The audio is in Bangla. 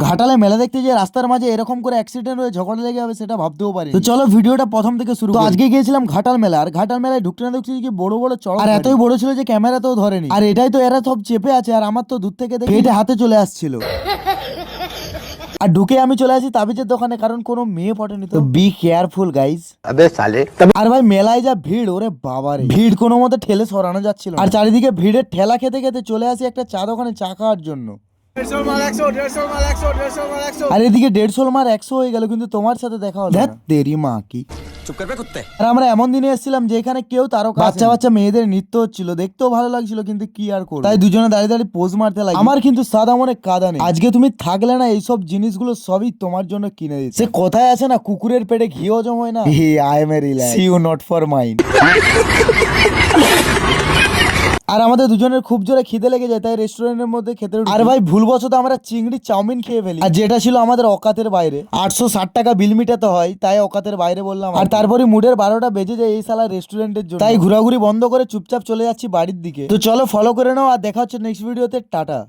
ঘাটালে মেলা দেখতে যে রাস্তার মাঝে এরকম করে অ্যাক্সিডেন্ট হয়ে ঝগড়া লেগে যাবে সেটা ভাবতেও পারি। তো চলো ভিডিওটা প্রথম থেকে শুরু করি। আজকে গিয়েছিলাম ঘাটাল মেলা, আর ঘাটাল মেলায় ঢুকতে না ঢুকছি কি বড় বড় চড়ক, আর এতই বড় ছিল যে ক্যামেরাতেও ধরেনি। আর এটাই তো এরা সব চেপে আছে, আর আমার তো দূর থেকে দেখে এটা হাতে চলে আসছিল। আর ঢুকে আমি চলে আসি তাবিজের দোকানে, কারণ কোনো মেয়ে পটেনি। তো বি কেয়ারফুল গাইজ। আর ভাই মেলায় যা ভিড়, ওরে বাবারে, ভিড় কোনো মতে ঠেলে সরানো যাচ্ছিল না। আর চারিদিকে ভিড়ের ঠেলা খেতে খেতে চলে আসি একটা চা দোকানে চা খাওয়ার জন্য। আর এদিকে 150 মার 100 হয়ে গেল, কিন্তু তোমার সাথে দেখা হলো না। তেরি মা কি। আর আমরা এমন দিনে এসেছিলাম যেখানে কেউ তারকা, বাচ্চা বাচ্চা মেয়েদের নৃত্য হচ্ছিল, দেখতেও ভালো লাগছিল, কিন্তু কি আর করব, তাই দুজনে দাঁড়িয়ে দাঁড়িয়ে পোজ মারতে লাগি। আমার কিন্তু সাদা মনে কাদা নেই, আজকে তুমি থাকলে না এইসব জিনিসগুলো সবই তোমার জন্য কিনে দিচ্ছি। সে কথায় আছে না, কুকুরের পেটে ঘি হজম হয় না। I am a relax, see you not for mind. আর আমাদের দুজনের খুব জোরে খিদে লেগে যায়, তাই রেস্টুরেন্টের মধ্যে খেতে ঢুকি। আর ভাই ভুলবশত আমরা চিংড়ি চাউমিন খেয়ে ফেলি, আর যেটা ছিল আমাদের অকাতের বাইরে। 860 টাকা বিল মিটাতে হয়, তাই অকাতের বাইরে বললাম। আর তারপরে মুডের 12টা বেজে যায় এই সালা রেস্টুরেন্টের জন্য, তাই ঘোরাঘুরি বন্ধ করে চুপচাপ চলে যাচ্ছি বাড়ির দিকে। তো চলো ফলো করে নাও, আর দেখা হচ্ছে নেক্সট ভিডিওতে। টাটা।